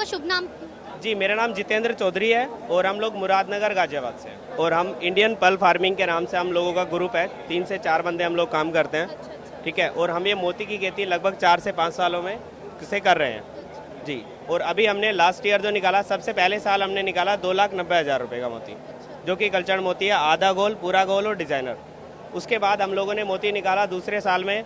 शुभ नाम? जी, मेरा नाम जितेंद्र चौधरी है और हम लोग मुरादनगर गाजियाबाद से हैं और हम इंडियन पर्ल फार्मिंग के नाम से हम लोगों का ग्रुप है। 3 से 4 बंदे हम लोग काम करते हैं, ठीक है। और हम ये मोती की खेती लगभग 4 से 5 सालों में से कर रहे हैं जी। और अभी हमने लास्ट ईयर जो निकाला, सबसे पहले साल हमने निकाला 2,90,000 रुपये का मोती, जो कि कल्चर मोती है, आधा गोल, पूरा गोल और डिज़ाइनर। उसके बाद हम लोगों ने मोती निकाला दूसरे साल में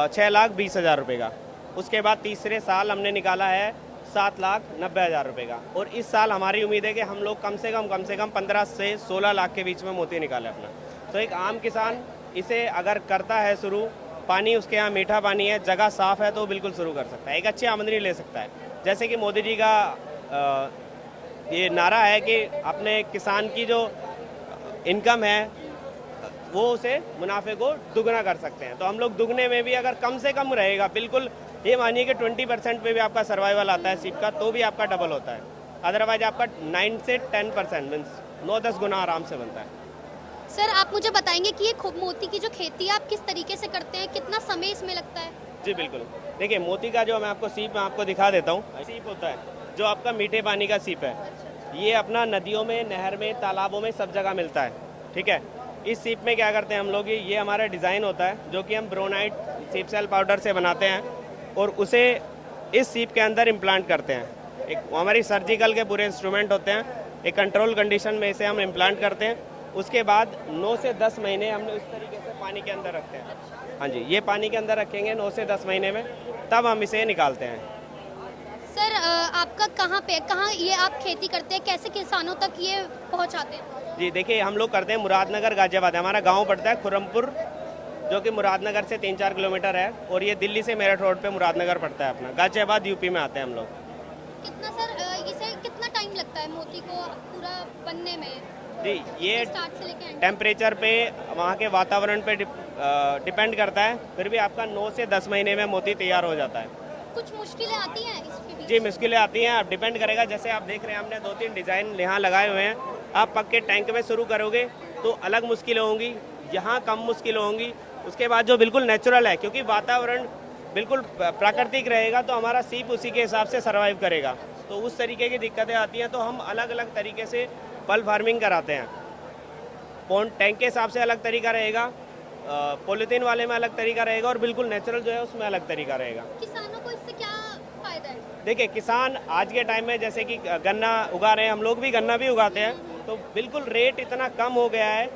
6,20,000 रुपये का। उसके बाद तीसरे साल हमने निकाला है 7,90,000 रुपये का। और इस साल हमारी उम्मीद है कि हम लोग कम से कम 15 से 16 लाख के बीच में मोती निकालें अपना। तो एक आम किसान इसे अगर करता है शुरू, पानी उसके यहाँ मीठा पानी है, जगह साफ़ है, तो बिल्कुल शुरू कर सकता है, एक अच्छी आमदनी ले सकता है। जैसे कि मोदी जी का ये नारा है कि अपने किसान की जो इनकम है वो उसे मुनाफे को दुगना कर सकते हैं। तो हम लोग दुगने में भी अगर कम से कम रहेगा, बिल्कुल ये मानिए कि 20% पे भी आपका सर्वाइवल आता है सीप का, तो भी आपका डबल होता है। अदरवाइज आपका 9 से 10% मीन्स 9-10 गुना आराम से बनता है। सर, आप मुझे बताएंगे कि ये मोती की जो खेती है आप किस तरीके से करते हैं, कितना समय इसमें लगता है? जी बिल्कुल, देखिए मोती का जो मैं आपको सीप मैं आपको दिखा देता हूँ। सीप होता है जो आपका मीठे पानी का सीप है, ये अपना नदियों में, नहर में, तालाबों में सब जगह मिलता है, ठीक है। इस सीप में क्या करते हैं हम लोग, ये हमारा डिज़ाइन होता है जो कि हम ब्रोनाइट सीप सेल पाउडर से बनाते हैं और उसे इस सीप के अंदर इम्प्लांट करते हैं। एक हमारी सर्जिकल के पूरे इंस्ट्रूमेंट होते हैं, एक कंट्रोल कंडीशन में इसे हम इम्प्लांट करते हैं। उसके बाद 9 से 10 महीने हमने इस तरीके से पानी के अंदर रखते हैं। हाँ जी, ये पानी के अंदर रखेंगे 9 से 10 महीने में, तब हम इसे निकालते हैं। सर, आपका कहाँ ये आप खेती करते हैं, कैसे किसानों तक ये पहुँचाते हैं? जी देखिए, हम लोग करते हैं मुरादनगर गाजियाबाद, हमारा गांव पड़ता है खुर्रमपुर, जो कि मुरादनगर से 3-4 किलोमीटर है। और ये दिल्ली से मेरठ रोड पे मुरादनगर पड़ता है अपना। गाजियाबाद यूपी में आते हैं हम लोग। कितना सर, इसे कितना टाइम लगता है मोती को पूरा बनने में? जी, ये स्टार्ट से लेके एंड? टेम्परेचर पे, वहाँ के वातावरण पे डिपेंड करता है। फिर भी आपका 9 से 10 महीने में मोती तैयार हो जाता है। कुछ मुश्किलें आती हैं इसके बीच? जी, मुश्किलें आती हैं, आप डिपेंड करेगा। जैसे आप देख रहे हैं, हमने 2-3 डिज़ाइन यहाँ लगाए हुए हैं। आप पक्के टैंक में शुरू करोगे तो अलग मुश्किलें होंगी, यहाँ कम मुश्किलें होंगी। उसके बाद जो बिल्कुल नेचुरल है, क्योंकि वातावरण बिल्कुल प्राकृतिक रहेगा, तो हमारा सीप उसी के हिसाब से सर्वाइव करेगा। तो उस तरीके की दिक्कतें आती हैं, तो हम अलग अलग तरीके से पर्ल फार्मिंग कराते हैं। पॉन्ड टैंक के हिसाब से अलग तरीका रहेगा, पॉलीथीन वाले में अलग तरीका रहेगा, और बिल्कुल नेचुरल जो है उसमें अलग तरीका रहेगा। किसानों को इससे क्या फायदा है? देखिए, किसान आज के टाइम में जैसे कि गन्ना उगा रहे हैं, हम लोग भी गन्ना भी उगाते हैं, तो बिल्कुल रेट इतना कम हो गया है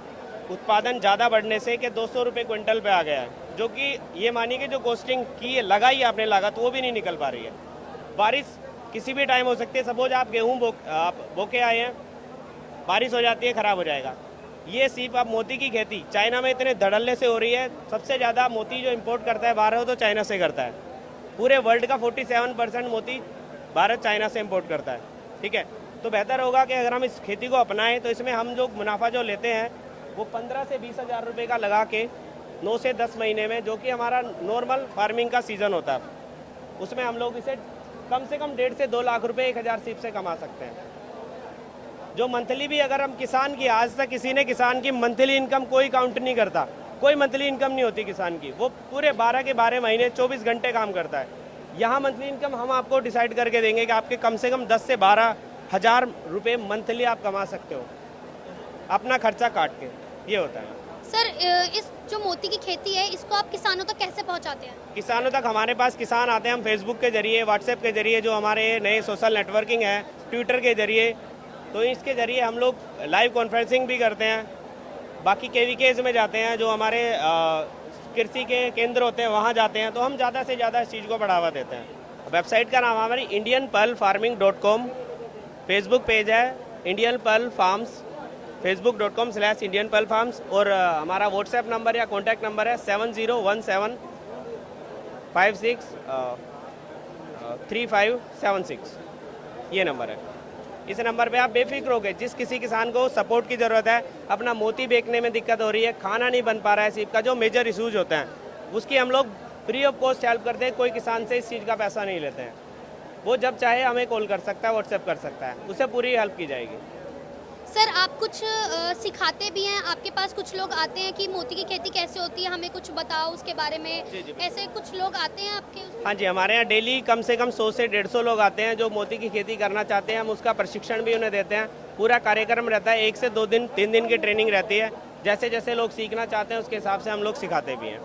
उत्पादन ज़्यादा बढ़ने से कि 200 रुपये क्विंटल पे आ गया है। जो कि ये मानिए कि जो कॉस्टिंग की है, लगाई आपने लागत, वो भी नहीं निकल पा रही है। बारिश किसी भी टाइम हो सकती है। सपोज आप गेहूँ बो के आए हैं, बारिश हो जाती है, ख़राब हो जाएगा। ये सीप आप मोती की खेती चाइना में इतने धड़ल्ले से हो रही है। सबसे ज़्यादा मोती जो इंपोर्ट करता है बाहर, हो तो चाइना से करता है। पूरे वर्ल्ड का 47% मोती भारत चाइना से इंपोर्ट करता है, ठीक है। तो बेहतर होगा कि अगर हम इस खेती को अपनाएं, तो इसमें हम जो मुनाफा जो लेते हैं वो 15 से 20,000 रुपये का लगा के 9 से 10 महीने में, जो कि हमारा नॉर्मल फार्मिंग का सीज़न होता है, उसमें हम लोग इसे कम से कम 1.5 से 2 लाख रुपये 1,000 सीप से कमा सकते हैं। जो मंथली भी, अगर हम किसान की, आज तक किसी ने किसान की मंथली इनकम कोई काउंट नहीं करता, कोई मंथली इनकम नहीं होती किसान की। वो पूरे 12 के 12 महीने 24 घंटे काम करता है। यहाँ मंथली इनकम हम आपको डिसाइड करके देंगे कि आपके कम से कम 10 से 12,000 रुपये मंथली आप कमा सकते हो अपना खर्चा काट के। ये होता है सर। इस जो मोती की खेती है, इसको आप किसानों तक कैसे पहुंचाते हैं? किसानों तक हमारे पास किसान आते हैं, हम फेसबुक के जरिए, व्हाट्सएप के जरिए, जो हमारे नए सोशल नेटवर्किंग है, ट्विटर के जरिए, तो इसके ज़रिए हम लोग लाइव कॉन्फ्रेंसिंग भी करते हैं। बाकी KVKs में जाते हैं, जो हमारे कृषि के केंद्र होते हैं, वहाँ जाते हैं। तो हम ज़्यादा से ज़्यादा इस चीज़ को बढ़ावा देते हैं। वेबसाइट का नाम हमारी indianpearlfarming.com, फेसबुक पेज है Indian pearl farms, facebook.com/Indian Pearl Farms, और हमारा व्हाट्सएप नंबर या कॉन्टैक्ट नंबर है 7017563576। ये नंबर है। इस नंबर पे आप बेफिक्र हो गए, जिस किसी किसान को सपोर्ट की ज़रूरत है, अपना मोती बेचने में दिक्कत हो रही है, खाना नहीं बन पा रहा है सीप का, जो मेजर इशूज़ होते हैं, उसकी हम लोग फ्री ऑफ कॉस्ट हेल्प करते हैं। कोई किसान से इस चीज़ का पैसा नहीं लेते हैं। वो जब चाहे हमें कॉल कर सकता है, व्हाट्सएप कर सकता है, उसे पूरी हेल्प की जाएगी। सर आप कुछ सिखाते भी हैं, आपके पास कुछ लोग आते हैं कि मोती की खेती कैसे होती है, हमें कुछ बताओ उसके बारे में। जी, जी, ऐसे कुछ लोग आते हैं आपके हाँ जी, हमारे यहाँ डेली कम से कम 100 से 150 लोग आते हैं जो मोती की खेती करना चाहते हैं। हम उसका प्रशिक्षण भी उन्हें देते हैं। पूरा कार्यक्रम रहता है, 1 से 2 दिन 3 दिन की ट्रेनिंग रहती है। जैसे जैसे लोग सीखना चाहते हैं उसके हिसाब से हम लोग सिखाते भी हैं।